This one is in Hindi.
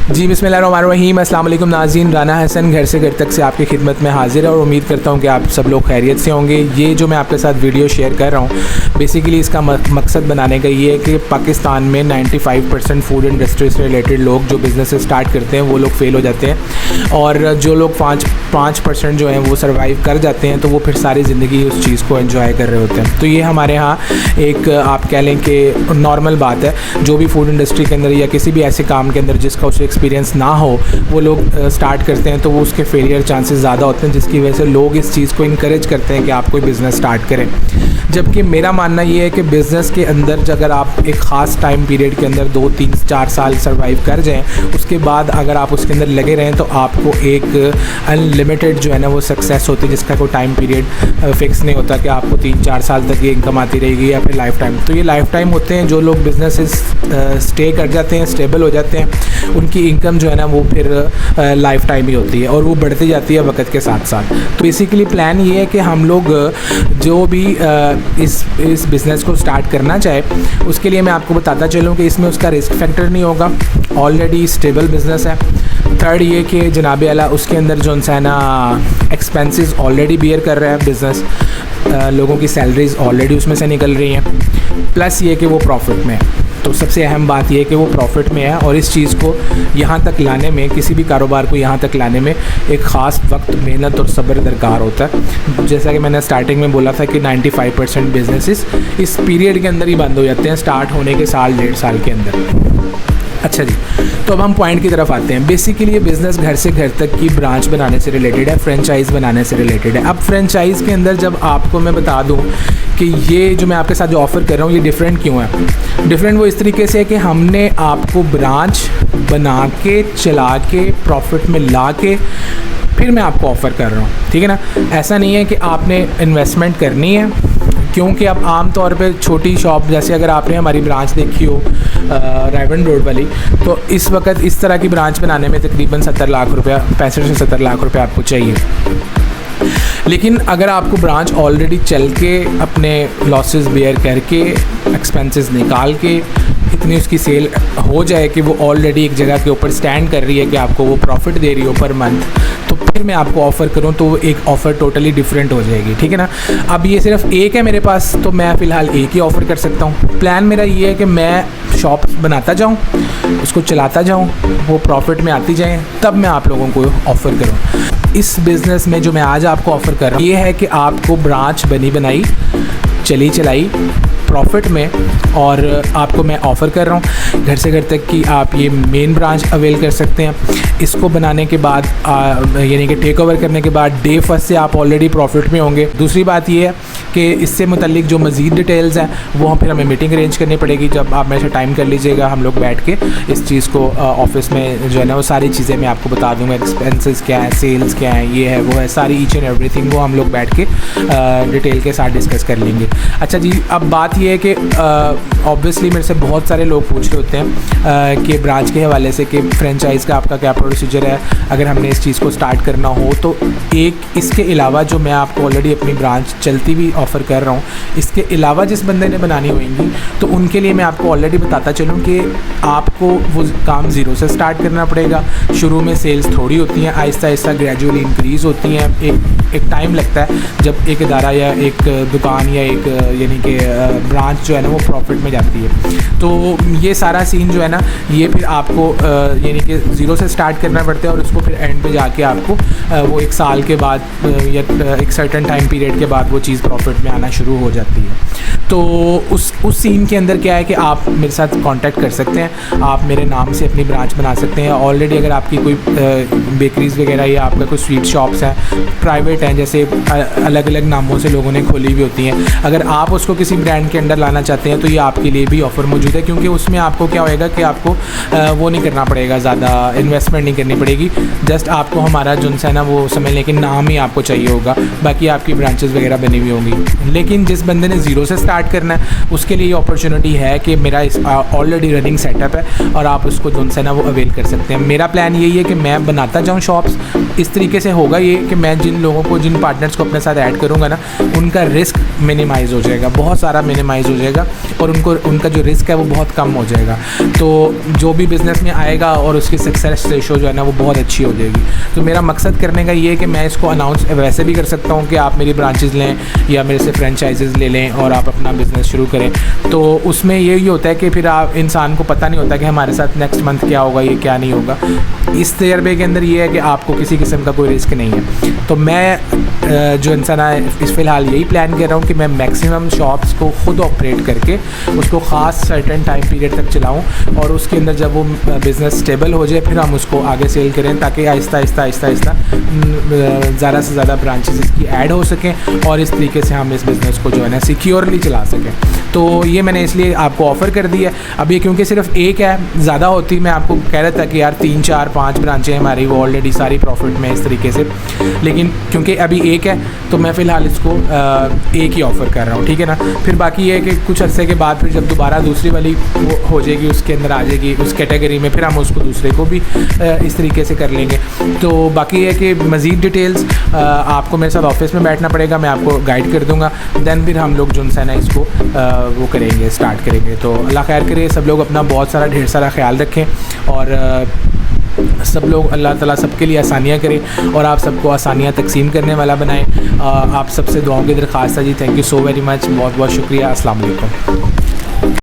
जी बिस्मिल्लाहिर्रहमानिर्रहीम, अस्सलाम वालेकुम नाज़रीन। राना हसन घर से घर तक से आपकी खिदमत में हाजिर है और उम्मीद करता हूँ कि आप सब लोग खैरियत से होंगे। ये जो मैं आपके साथ वीडियो शेयर कर रहा हूँ, बेसिकली इसका मकसद बनाने का ये है कि पाकिस्तान में 95% फूड इंडस्ट्री से रिलेटेड लोग जो बिज़नेस स्टार्ट करते हैं वो लोग फेल हो जाते हैं, और जो लोग 5% जो हैं वो सर्वाइव कर जाते हैं, तो वो फिर सारी ज़िंदगी उस चीज़ को एंजॉय कर रहे होते हैं। तो ये हमारे यहाँ एक आप कह लें कि नॉर्मल बात है। जो भी फूड इंडस्ट्री के अंदर या किसी भी ऐसे काम के अंदर जिसका उसे एक्सपीरियंस ना हो वो लोग स्टार्ट करते हैं, तो वो उसके फेलियर चांसेस ज़्यादा होते हैं, जिसकी वजह से लोग इस चीज़ को इनकरेज करते हैं कि आप कोई बिज़नेस स्टार्ट करें। जबकि मेरा मानना ये है कि बिज़नेस के अंदर अगर आप एक ख़ास टाइम पीरियड के अंदर 2, 3, 4 साल सर्वाइव कर जाएँ, उसके बाद अगर आप उसके अंदर लगे रहें तो आपको एक अनलिमिटेड जो है ना वो सक्सेस होती है, जिसका कोई टाइम पीरियड फ़िक्स नहीं होता कि आपको 3-4 साल तक ये इनकम आती रहेगी या फिर लाइफ टाइम। तो ये लाइफ टाइम होते हैं। जो लोग बिजनेसेस स्टे कर जाते हैं, स्टेबल हो जाते हैं, उनकी इनकम जो है ना वो फिर लाइफ टाइम ही होती है और वो बढ़ती जाती है वक्त के साथ साथ। तो बेसिकली प्लान ये है कि हम लोग जो भी इस बिज़नेस को स्टार्ट करना चाहे, उसके लिए मैं आपको बताता चलूँ कि इसमें उसका रिस्क फैक्टर नहीं होगा, ऑलरेडी स्टेबल बिज़नेस है। थर्ड ये कि जनाब आला उसके अंदर जो है ना एक्सपेंसेस ऑलरेडी बियर कर रहा है बिज़नेस, लोगों की सैलरीज़ ऑलरेडी उसमें से निकल रही हैं, प्लस ये कि वो प्रॉफिट में है। तो सबसे अहम बात यह है कि वो प्रॉफिट में है, और इस चीज़ को यहाँ तक लाने में, किसी भी कारोबार को यहाँ तक लाने में एक ख़ास वक्त, मेहनत और सब्र दरकार होता है। जैसा कि मैंने स्टार्टिंग में बोला था कि 95% बिजनेसेस इस पीरियड के अंदर ही बंद हो जाते हैं, स्टार्ट होने के साल 1.5 साल के अंदर। अच्छा जी, तो अब हम पॉइंट की तरफ आते हैं। बेसिकली ये बिज़नेस घर से घर तक की ब्रांच बनाने से रिलेटेड है, फ्रेंचाइज़ बनाने से रिलेटेड है। अब फ्रेंचाइज़ के अंदर जब आपको मैं बता दूं कि ये जो मैं आपके साथ जो ऑफ़र कर रहा हूँ ये डिफरेंट क्यों है। डिफरेंट वो इस तरीके से है कि हमने आपको ब्रांच बना के, चला के, प्रॉफिट में ला के फिर मैं आपको ऑफ़र कर रहा हूँ, ठीक है ना। ऐसा नहीं है कि आपने इन्वेस्टमेंट करनी है, क्योंकि अब आम तौर पे छोटी शॉप, जैसे अगर आपने हमारी ब्रांच देखी हो रायबंड रोड वाली, तो इस वक्त इस तरह की ब्रांच बनाने में तकरीबन 70 लाख रुपया, 65 से 70 लाख रुपया आपको चाहिए। लेकिन अगर आपको ब्रांच ऑलरेडी चल के अपने लॉसेस बेयर करके, एक्सपेंसेस निकाल के इतनी उसकी सेल हो जाए कि वो ऑलरेडी एक जगह के ऊपर स्टैंड कर रही है कि आपको वो प्रॉफिट दे रही हो पर मंथ, तो फिर मैं आपको ऑफ़र करूं तो वो एक ऑफ़र टोटली डिफरेंट हो जाएगी, ठीक है ना। अब ये सिर्फ एक है मेरे पास, तो मैं फ़िलहाल एक ही ऑफ़र कर सकता हूँ। प्लान मेरा ये है कि मैं शॉप बनाता जाऊँ, उसको चलाता जाऊँ, वो प्रॉफिट में आती जाए, तब मैं आप लोगों को ऑफ़र करूँ। इस बिज़नेस में जो मैं आज आपको ऑफ़र कर रहा हूँ ये है कि आपको ब्रांच बनी बनाई, चली चलाई, प्रॉफिट में, और आपको मैं ऑफ़र कर रहा हूँ घर से घर तक कि आप ये मेन ब्रांच अवेल कर सकते हैं। इसको बनाने के बाद यानी कि टेक ओवर करने के बाद डे फर्स्ट से आप ऑलरेडी प्रॉफिट में होंगे। दूसरी बात ये है कि इससे मुतल्लिक जो मज़ीद डिटेल्स हैं वो हम फिर हमें मीटिंग अरेंज करनी पड़ेगी, जब आप मेरे से टाइम कर लीजिएगा, हम लोग बैठ के इस चीज़ को ऑफिस में जो है ना वो सारी चीज़ें मैं आपको बता दूँगा, एक्सपेंसेस क्या है, सेल्स क्या है, ये है वो है, सारी ईच एंड एवरीथिंग वो हम लोग बैठ के डिटेल के साथ डिस्कस कर लेंगे। अच्छा जी, अब बात ये है कि ऑब्वियसली मेरे से बहुत सारे लोग पूछ रहे होते हैं कि ब्रांच के हवाले से कि फ्रेंचाइज़ का आपका क्या प्रोसीजर है अगर हमने इस चीज़ को स्टार्ट करना हो। तो एक इसके अलावा जो मैं आपको ऑलरेडी अपनी ब्रांच चलती हुई ऑफ़र कर रहा हूँ, इसके अलावा जिस बंदे ने बनानी होगी तो उनके लिए मैं आपको ऑलरेडी बताता चलूँ कि आपको वो काम ज़ीरो से स्टार्ट करना पड़ेगा। शुरू में सेल्स थोड़ी होती हैं, आहिस्ता आहिस्ता ग्रेजुअली इंक्रीज़ होती हैं। एक टाइम लगता है जब एक इदारा या एक दुकान या एक यानी कि ब्रांच जो है ना वो प्रॉफिट में जाती है। तो ये सारा सीन जो है ना ये फिर आपको यानी कि ज़ीरो से स्टार्ट करना पड़ता है, और उसको फिर एंड पे जाके आपको वो 1 साल के बाद या एक सर्टेन टाइम पीरियड के बाद वो चीज़ प्रॉफिट में आना शुरू हो जाती है। तो उस सीन के अंदर क्या है कि आप मेरे साथ कांटेक्ट कर सकते हैं, आप मेरे नाम से अपनी ब्रांच बना सकते हैं। ऑलरेडी अगर आपकी कोई बेकरीज़ वगैरह या आपका कोई स्वीट शॉप्स हैं, प्राइवेट हैं, जैसे अलग अलग नामों से लोगों ने खोली हुई होती हैं, अगर आप उसको किसी ब्रांड के अंडर लाना चाहते हैं तो ये आपके लिए भी ऑफ़र मौजूद है, क्योंकि उसमें आपको क्या होएगा कि आपको वो नहीं करना पड़ेगा, ज़्यादा इन्वेस्टमेंट नहीं करनी पड़ेगी। जस्ट आपको हमारा जो है ना वो समझ लें कि नाम ही आपको चाहिए होगा, बाकी आपकी ब्रांचेस वगैरह बनी हुई होंगी। लेकिन जिस बंदे ने ज़ीरो से स्टार्ट करना है उसके लिए ये अपॉर्चुनिटी है कि मेरा इस ऑलरेडी रनिंग सेटअप है और आप उसको जो है ना वो अवेल कर सकते हैं। मेरा प्लान यही है कि मैं बनाता जाऊँ शॉप्स। इस तरीके से होगा ये कि मैं जिन लोगों को, जिन पार्टनर्स को अपने साथ ऐड करूँगा ना, उनका रिस्क मिनिमाइज़ हो जाएगा, बहुत सारा मिनिमाइज़ हो जाएगा और उनका जो रिस्क है वो बहुत कम हो जाएगा। तो जो भी बिज़नेस में आएगा और उसकी सक्सेस रेशो जो है ना वो बहुत अच्छी हो जाएगी। तो मेरा मकसद करने का ये है कि मैं इसको अनाउंस वैसे भी कर सकता हूँ कि आप मेरी ब्रांचेज़ लें या मेरे से फ्रेंचाइजेज़ ले लें और आप अपना बिज़नेस शुरू करें। तो उसमें यही होता है कि फिर आप, इंसान को पता नहीं होता कि हमारे साथ नेक्स्ट मंथ क्या होगा, ये क्या नहीं होगा। इस तजर्बे के अंदर ये है कि आपको किसी किस्म का कोई रिस्क नहीं है। तो मैं जो इंसान है इस फ़िलहाल यही प्लान कर रहा हूँ कि मैं मैक्सिमम शॉप्स को ख़ुद ऑपरेट करके उसको ख़ास सर्टेन टाइम पीरियड तक चलाऊँ और उसके अंदर जब वो बिज़नेस स्टेबल हो जाए फिर हम उसको आगे सेल करें, ताकि आहिस्ता आहिस्ता ज़्यादा से ज़्यादा ब्रांचेस इसकी ऐड हो सकें और इस तरीके से हम इस बिज़नेस को जो है ना सिक्योरली चला सकें। तो ये मैंने इसलिए आपको ऑफ़र कर दी है। अब ये क्योंकि सिर्फ एक है, ज़्यादा होती मैं आपको कह रहा था कि यार 3 4 5 ब्रांचें हमारी वो ऑलरेडी सारी प्रॉफिट में इस तरीके से, लेकिन क्योंकि अभी एक है तो मैं फ़िलहाल इसको एक ही ऑफ़र कर रहा हूँ, ठीक है ना। फिर बाकी ये है कि कुछ अर्से के बाद फिर जब दोबारा दूसरी वाली हो जाएगी, उसके अंदर आ जाएगी उस कैटेगरी में, फिर हम उसको दूसरे को भी इस तरीके से कर लेंगे। तो बाकी ये है कि मज़ीद डिटेल्स आपको मेरे साथ ऑफिस में बैठना पड़ेगा, मैं आपको गाइड कर दूँगा। दैन फिर हम लोग जो है ना इसको वो करेंगे, स्टार्ट करेंगे। तो अल्लाह खैर करे, सब लोग अपना बहुत सारा ढेर सारा ख्याल रखें और सब लोग, अल्लाह ताला सबके लिए आसानियाँ करें और आप सबको आसानियाँ तकसीम करने वाला बनाएं। आप सबसे दुआओं की दरख्वास्त है जी। Thank you so very much, बहुत बहुत शुक्रिया। अस्सलाम वालेकुम।